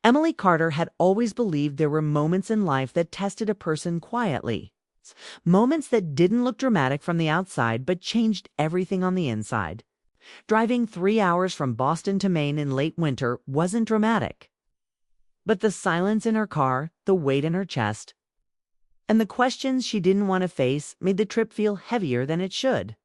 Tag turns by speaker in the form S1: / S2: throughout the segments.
S1: Emily Carter had always believed there were moments in life that tested a person quietly. Moments that didn't look dramatic from the outside but changed everything on the inside. Driving 3 hours from Boston to Maine in late winter wasn't dramatic. But the silence in her car, the weight in her chest, and the questions she didn't want to face made the trip feel heavier than it should.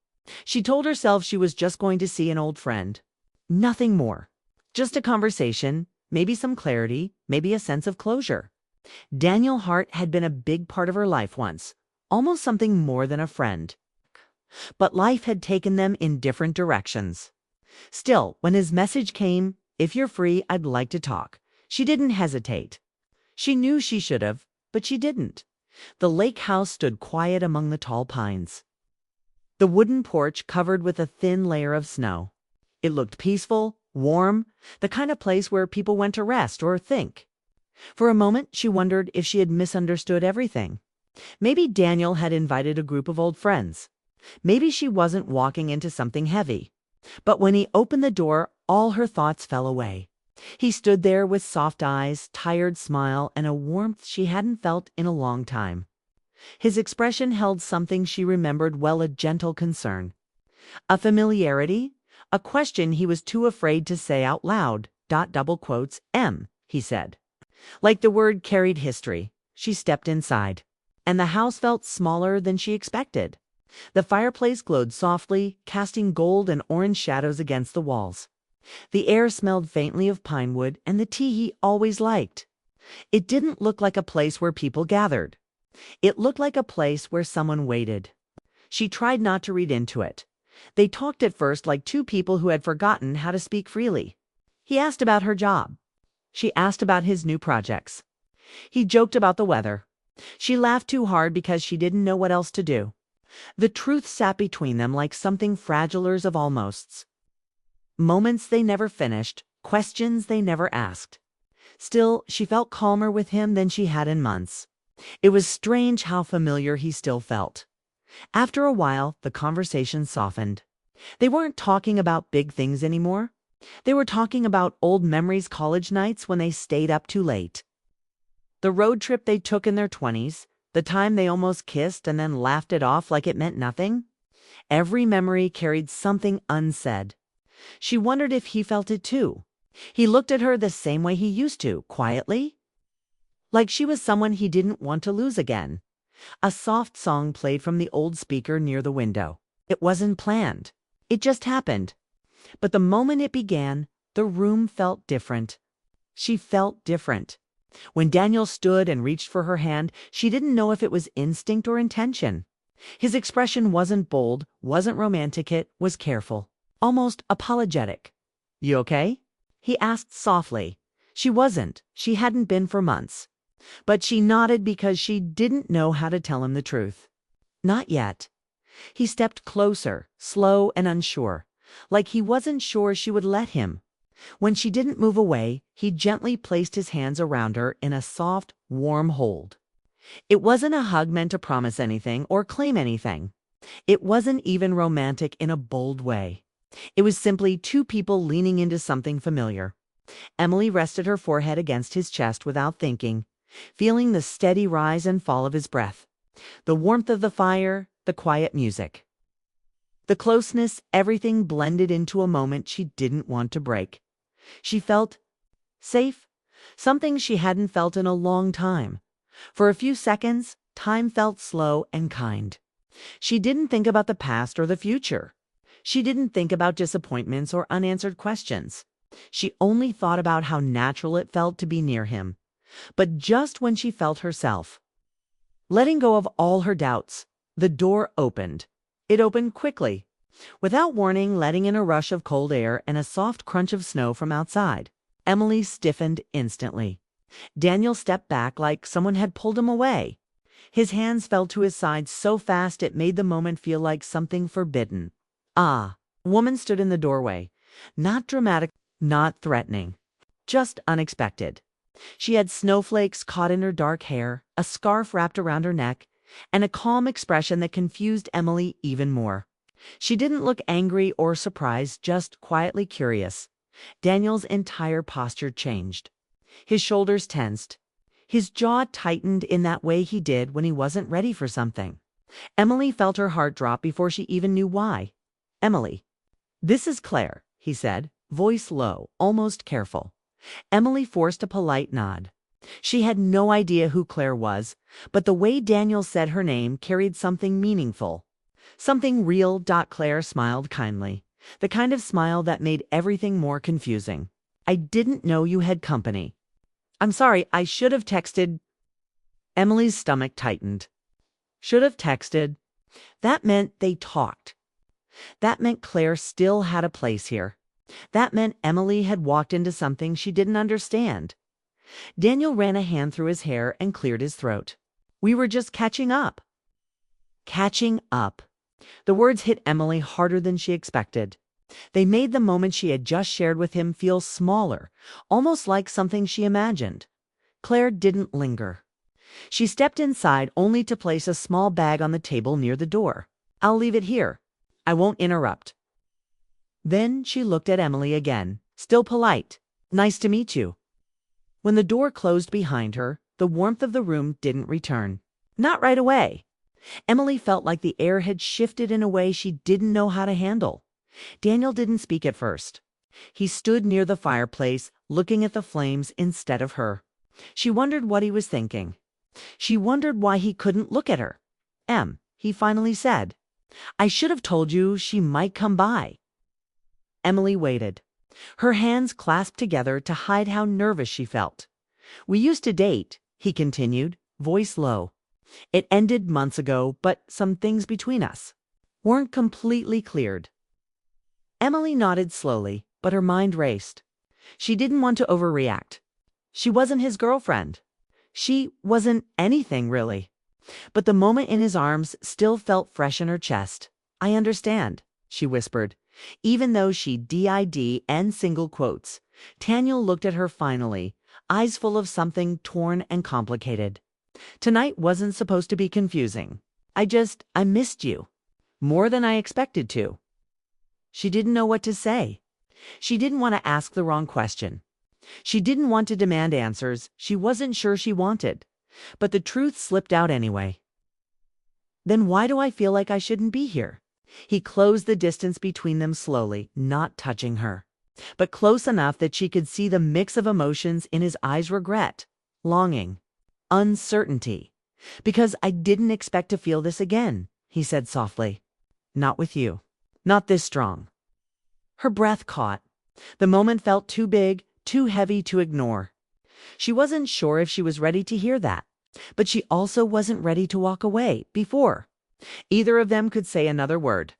S1: She told herself she was just going to see an old friend. Nothing more. Just a conversation, maybe some clarity, maybe a sense of closure. Daniel Hart had been a big part of her life once, almost something more than a friend. But life had taken them in different directions. Still, when his message came, "If you're free, I'd like to talk," she didn't hesitate. She knew she should have, but she didn't. The lake house stood quiet among the tall pines. The wooden porch covered with a thin layer of snow. It looked peaceful, warm, the kind of place where people went to rest or think. For a moment, she wondered if she had misunderstood everything. Maybe Daniel had invited a group of old friends. Maybe she wasn't walking into something heavy. But when he opened the door, all her thoughts fell away. He stood there with soft eyes, tired smile, and a warmth she hadn't felt in a long time. His expression held something she remembered well, a gentle concern. A familiarity, a question he was too afraid to say out loud. He said. Like the word carried history, she stepped inside. And the house felt smaller than she expected. The fireplace glowed softly, casting gold and orange shadows against the walls. The air smelled faintly of pine wood and the tea he always liked. It didn't look like a place where people gathered. It looked like a place where someone waited. She tried not to read into it. They talked at first like two people who had forgotten how to speak freely. He asked about her job. She asked about his new projects. He joked about the weather. She laughed too hard because she didn't know what else to do. The truth sat between them like something fragilers of almosts. Moments they never finished, questions they never asked. Still, she felt calmer with him than she had in months. It was strange how familiar he still felt. After a while, the conversation softened. They weren't talking about big things anymore. They were talking about old memories, college nights when they stayed up too late. The road trip they took in their 20s, the time they almost kissed and then laughed it off like it meant nothing. Every memory carried something unsaid. She wondered if he felt it too. He looked at her the same way he used to, quietly. Like she was someone he didn't want to lose again. A soft song played from the old speaker near the window. It wasn't planned. It just happened. But the moment it began, the room felt different. She felt different. When Daniel stood and reached for her hand, she didn't know if it was instinct or intention. His expression wasn't bold, wasn't romantic, it was careful. Almost apologetic. "You okay?" he asked softly. She wasn't. She hadn't been for months. But she nodded because she didn't know how to tell him the truth. Not yet. He stepped closer, slow and unsure, like he wasn't sure she would let him. When she didn't move away, he gently placed his hands around her in a soft, warm hold. It wasn't a hug meant to promise anything or claim anything. It wasn't even romantic in a bold way. It was simply two people leaning into something familiar. Emily rested her forehead against his chest without thinking, feeling the steady rise and fall of his breath, the warmth of the fire, the quiet music. The closeness, everything blended into a moment she didn't want to break. She felt safe, something she hadn't felt in a long time. For a few seconds, time felt slow and kind. She didn't think about the past or the future. She didn't think about disappointments or unanswered questions. She only thought about how natural it felt to be near him. But just when she felt herself letting go of all her doubts, the door opened. It opened quickly, without warning, letting in a rush of cold air and a soft crunch of snow from outside. Emily stiffened instantly. Daniel stepped back like someone had pulled him away. His hands fell to his sides so fast it made the moment feel like something forbidden. A woman stood in the doorway, not dramatic, not threatening, just unexpected. She had snowflakes caught in her dark hair, a scarf wrapped around her neck, and a calm expression that confused Emily even more. She didn't look angry or surprised, just quietly curious. Daniel's entire posture changed. His shoulders tensed. His jaw tightened in that way he did when he wasn't ready for something. Emily felt her heart drop before she even knew why. "Emily." "This is Claire," he said, voice low, almost careful. Emily forced a polite nod. She had no idea who Claire was, but the way Daniel said her name carried something meaningful. Something real. Claire smiled kindly, the kind of smile that made everything more confusing. "I didn't know you had company." "I'm sorry, I should have texted." Emily's stomach tightened. Should have texted. That meant they talked. That meant Claire still had a place here. That meant Emily had walked into something she didn't understand. Daniel ran a hand through his hair and cleared his throat. "We were just catching up." Catching up. The words hit Emily harder than she expected. They made the moment she had just shared with him feel smaller, almost like something she imagined. Claire didn't linger. She stepped inside only to place a small bag on the table near the door. "I'll leave it here. I won't interrupt." Then she looked at Emily again, still polite. "Nice to meet you." When the door closed behind her, the warmth of the room didn't return. Not right away. Emily felt like the air had shifted in a way she didn't know how to handle. Daniel didn't speak at first. He stood near the fireplace, looking at the flames instead of her. She wondered what he was thinking. She wondered why he couldn't look at her. He finally said, "I should have told you she might come by." Emily waited, her hands clasped together to hide how nervous she felt. "We used to date," he continued, voice low. "It ended months ago, but some things between us weren't completely cleared." Emily nodded slowly, but her mind raced. She didn't want to overreact. She wasn't his girlfriend. She wasn't anything, really. But the moment in his arms still felt fresh in her chest. "I understand," she whispered. Even though she did and single quotes, Daniel looked at her finally, eyes full of something torn and complicated. "Tonight wasn't supposed to be confusing. I missed you. More than I expected to." She didn't know what to say. She didn't want to ask the wrong question. She didn't want to demand answers she wasn't sure she wanted. But the truth slipped out anyway. "Then why do I feel like I shouldn't be here?" He closed the distance between them slowly, not touching her, but close enough that she could see the mix of emotions in his eyes: regret, longing, uncertainty. "Because I didn't expect to feel this again," he said softly. "Not with you. Not this strong." Her breath caught. The moment felt too big, too heavy to ignore. She wasn't sure if she was ready to hear that, but she also wasn't ready to walk away before either of them could say another word.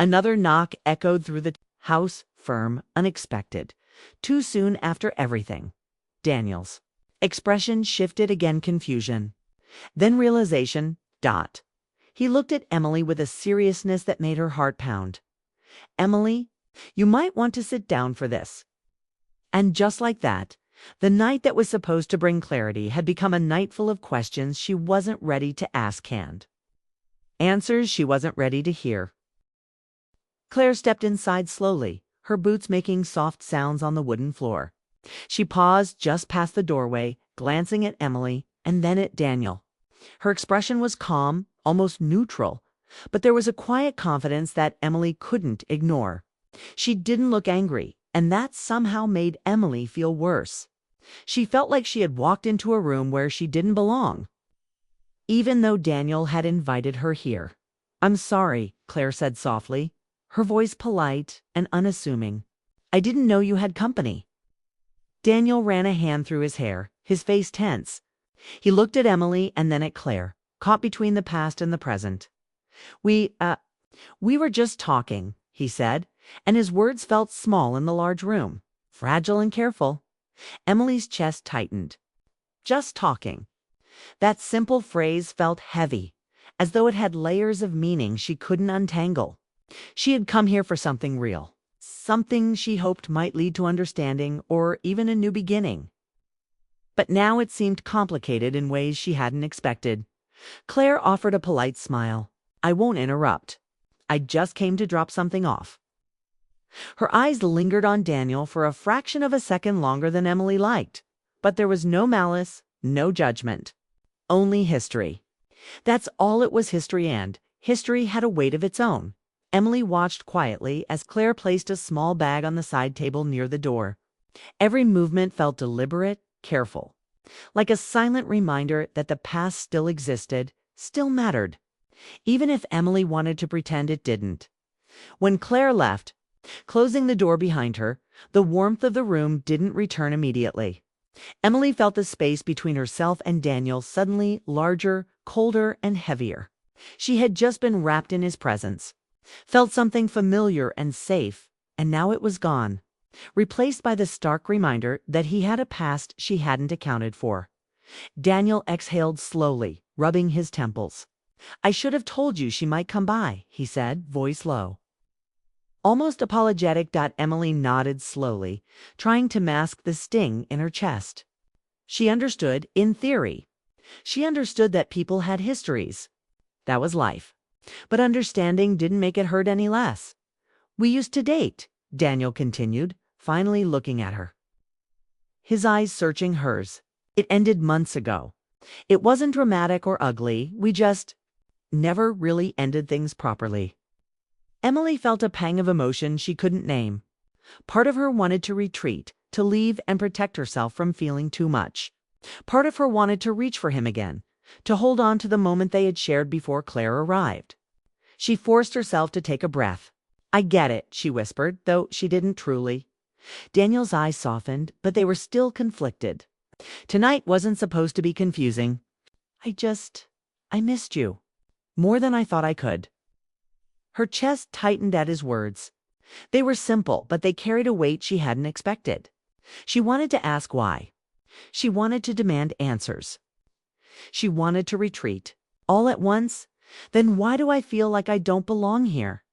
S1: Another knock echoed through the house, firm, unexpected, too soon after everything. Daniel's expression shifted again, confusion. Then realization. He looked at Emily with a seriousness that made her heart pound. "Emily, you might want to sit down for this." And just like that, the night that was supposed to bring clarity had become a night full of questions she wasn't ready to ask, answers she wasn't ready to hear. Claire stepped inside slowly, her boots making soft sounds on the wooden floor. She paused just past the doorway, glancing at Emily and then at Daniel. Her expression was calm, almost neutral, but there was a quiet confidence that Emily couldn't ignore. She didn't look angry, and that somehow made Emily feel worse. She felt like she had walked into a room where she didn't belong, even though Daniel had invited her here. "I'm sorry," Claire said softly, her voice polite and unassuming. "I didn't know you had company." Daniel ran a hand through his hair, his face tense. He looked at Emily and then at Claire, caught between the past and the present. We were just talking," he said, and his words felt small in the large room, fragile and careful. Emily's chest tightened. Just talking. That simple phrase felt heavy, as though it had layers of meaning she couldn't untangle. She had come here for something real, something she hoped might lead to understanding or even a new beginning. But now it seemed complicated in ways she hadn't expected. Claire offered a polite smile. "I won't interrupt. I just came to drop something off." Her eyes lingered on Daniel for a fraction of a second longer than Emily liked. But there was no malice, no judgment. Only history. That's all it was, history, and history had a weight of its own. Emily watched quietly as Claire placed a small bag on the side table near the door. Every movement felt deliberate, careful, like a silent reminder that the past still existed, still mattered, even if Emily wanted to pretend it didn't. When Claire left, closing the door behind her, the warmth of the room didn't return immediately. Emily felt the space between herself and Daniel suddenly larger, colder, and heavier. She had just been wrapped in his presence, felt something familiar and safe, and now it was gone, replaced by the stark reminder that he had a past she hadn't accounted for. Daniel exhaled slowly, rubbing his temples. "I should have told you she might come by," he said, voice low. Almost apologetic. Emily nodded slowly, trying to mask the sting in her chest. She understood, in theory. She understood that people had histories. That was life. But understanding didn't make it hurt any less. "We used to date," Daniel continued, finally looking at her, his eyes searching hers. "It ended months ago. It wasn't dramatic or ugly. We just never really ended things properly." Emily felt a pang of emotion she couldn't name. Part of her wanted to retreat, to leave and protect herself from feeling too much. Part of her wanted to reach for him again, to hold on to the moment they had shared before Claire arrived. She forced herself to take a breath. "I get it," she whispered, though she didn't truly. Daniel's eyes softened, but they were still conflicted. "Tonight wasn't supposed to be confusing. I missed you. More than I thought I could." Her chest tightened at his words. They were simple, but they carried a weight she hadn't expected. She wanted to ask why. She wanted to demand answers. She wanted to retreat. All at once? "Then why do I feel like I don't belong here?"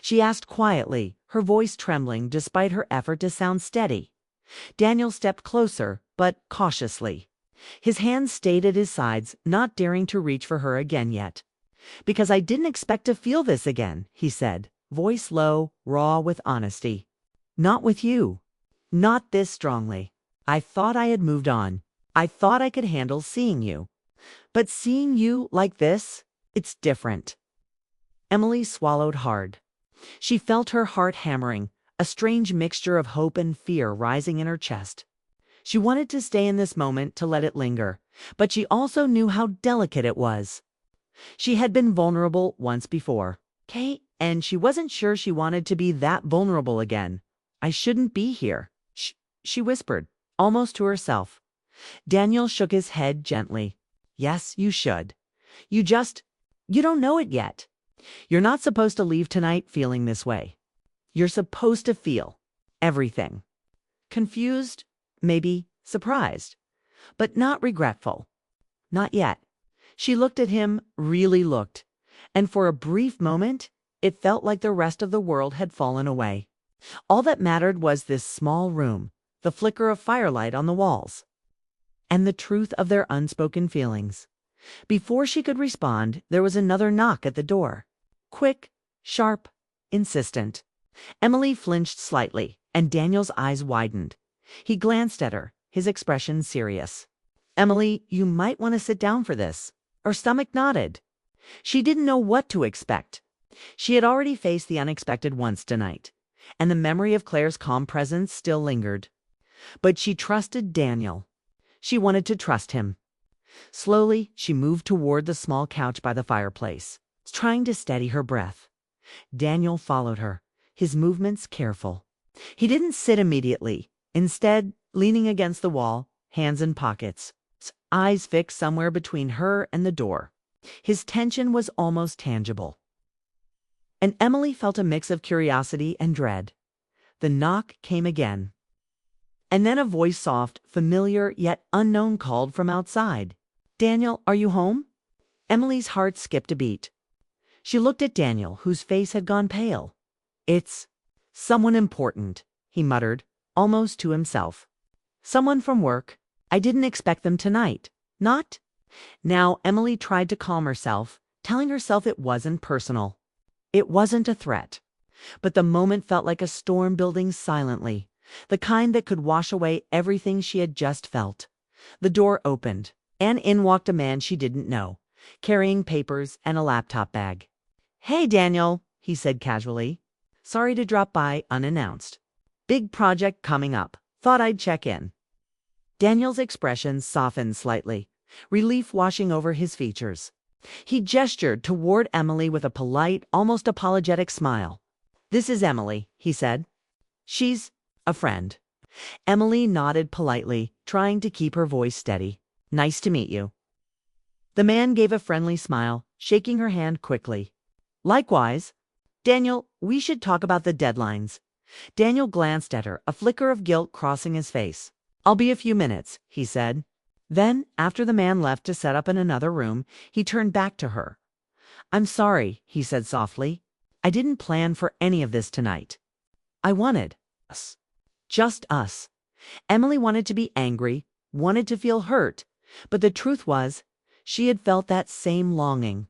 S1: She asked quietly, her voice trembling despite her effort to sound steady. Daniel stepped closer, but cautiously. His hands stayed at his sides, not daring to reach for her again yet. "Because I didn't expect to feel this again," he said, voice low, raw with honesty. "Not with you. Not this strongly. I thought I had moved on. I thought I could handle seeing you. But seeing you like this, it's different." Emily swallowed hard. She felt her heart hammering, a strange mixture of hope and fear rising in her chest. She wanted to stay in this moment, to let it linger, but she also knew how delicate it was. She had been vulnerable once before, and she wasn't sure she wanted to be that vulnerable again. "I shouldn't be here," she whispered, almost to herself. Daniel shook his head gently. "Yes, you should. You don't know it yet. You're not supposed to leave tonight feeling this way. You're supposed to feel everything. Confused, maybe surprised, but not regretful. Not yet." She looked at him, really looked, and for a brief moment, it felt like the rest of the world had fallen away. All that mattered was this small room, the flicker of firelight on the walls, and the truth of their unspoken feelings. Before she could respond, there was another knock at the door. Quick, sharp, insistent. Emily flinched slightly, and Daniel's eyes widened. He glanced at her, his expression serious. "Emily, you might want to sit down for this." Her stomach nodded. She didn't know what to expect. She had already faced the unexpected once tonight, and the memory of Claire's calm presence still lingered. But she trusted Daniel. She wanted to trust him. Slowly, she moved toward the small couch by the fireplace, trying to steady her breath. Daniel followed her, his movements careful. He didn't sit immediately, instead leaning against the wall, hands in pockets, eyes fixed somewhere between her and the door. His tension was almost tangible. And Emily felt a mix of curiosity and dread. The knock came again. And then a voice, soft, familiar, yet unknown, called from outside. "Daniel, are you home?" Emily's heart skipped a beat. She looked at Daniel, whose face had gone pale. "It's someone important," he muttered, almost to himself. "Someone from work. I didn't expect them tonight. Not?" Now Emily tried to calm herself, telling herself it wasn't personal. It wasn't a threat. But the moment felt like a storm building silently, the kind that could wash away everything she had just felt. The door opened, and in walked a man she didn't know, carrying papers and a laptop bag. "Hey, Daniel," he said casually. "Sorry to drop by unannounced. Big project coming up. Thought I'd check in." Daniel's expression softened slightly, relief washing over his features. He gestured toward Emily with a polite, almost apologetic smile. "This is Emily," he said. "She's a friend." Emily nodded politely, trying to keep her voice steady. "Nice to meet you." The man gave a friendly smile, shaking her hand quickly. "Likewise. Daniel, we should talk about the deadlines." Daniel glanced at her, a flicker of guilt crossing his face. "I'll be a few minutes," he said. Then, after the man left to set up in another room, he turned back to her. "I'm sorry," he said softly. "I didn't plan for any of this tonight. I wanted us. Just us." Emily wanted to be angry, wanted to feel hurt, but the truth was, she had felt that same longing.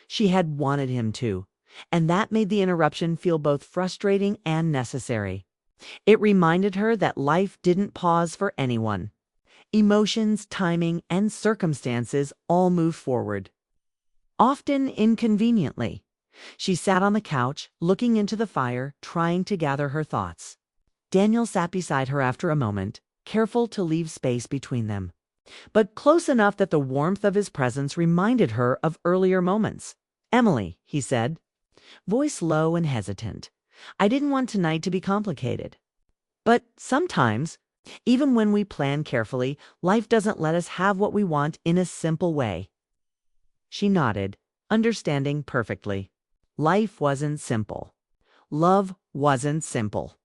S1: She had wanted him to, and that made the interruption feel both frustrating and necessary. It reminded her that life didn't pause for anyone. Emotions, timing, and circumstances all move forward. Often inconveniently. She sat on the couch, looking into the fire, trying to gather her thoughts. Daniel sat beside her after a moment, careful to leave space between them, but close enough that the warmth of his presence reminded her of earlier moments. "Emily," he said, voice low and hesitant, "I didn't want tonight to be complicated. But sometimes, even when we plan carefully, life doesn't let us have what we want in a simple way." She nodded, understanding perfectly. Life wasn't simple. Love wasn't simple.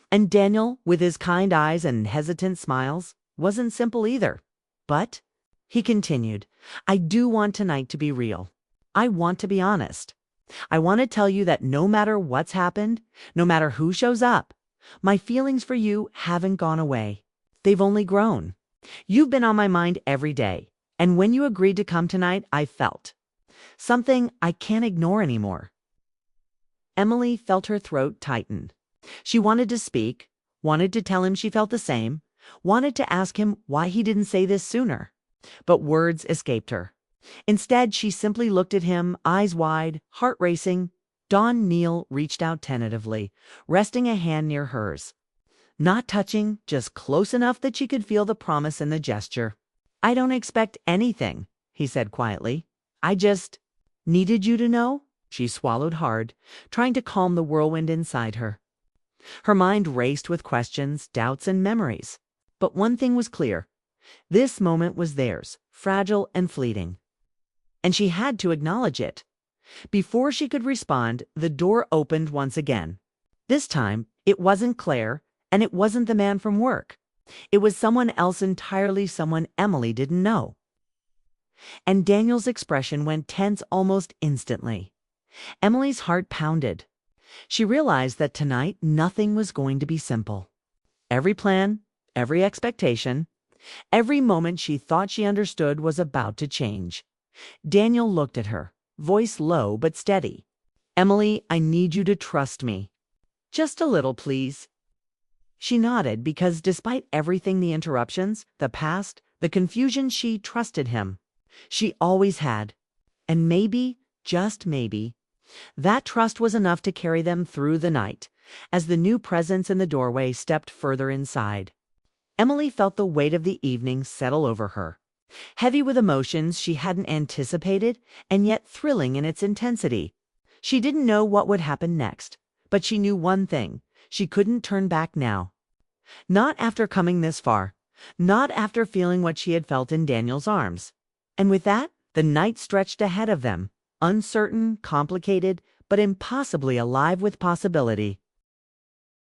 S1: And Daniel, with his kind eyes and hesitant smiles, wasn't simple either. "But," he continued, "I do want tonight to be real. I want to be honest. I want to tell you that no matter what's happened, no matter who shows up, my feelings for you haven't gone away. They've only grown. You've been on my mind every day, and when you agreed to come tonight, I felt something I can't ignore anymore." Emily felt her throat tighten. She wanted to speak, wanted to tell him she felt the same, wanted to ask him why he didn't say this sooner. But words escaped her. Instead, she simply looked at him, eyes wide, heart racing. Dawn Neal reached out tentatively, resting a hand near hers. Not touching, just close enough that she could feel the promise in the gesture. "I don't expect anything," he said quietly. "I just needed you to know." She swallowed hard, trying to calm the whirlwind inside her. Her mind raced with questions, doubts, and memories. But one thing was clear. This moment was theirs, fragile and fleeting. And she had to acknowledge it. Before she could respond, the door opened once again. This time, it wasn't Claire, and it wasn't the man from work. It was someone else entirely, someone Emily didn't know. And Daniel's expression went tense almost instantly. Emily's heart pounded. She realized that tonight nothing was going to be simple. Every plan, every expectation, every moment she thought she understood was about to change. Daniel looked at her, voice low but steady. "Emily, I need you to trust me. Just a little, please." She nodded because despite everything, the interruptions, the past, the confusion, she trusted him. She always had. And maybe, just maybe, that trust was enough to carry them through the night, as the new presence in the doorway stepped further inside. Emily felt the weight of the evening settle over her, heavy with emotions she hadn't anticipated and yet thrilling in its intensity. She didn't know what would happen next, but she knew one thing: she couldn't turn back now. Not after coming this far, not after feeling what she had felt in Daniel's arms. And with that, the night stretched ahead of them, uncertain, complicated, but impossibly alive with possibility.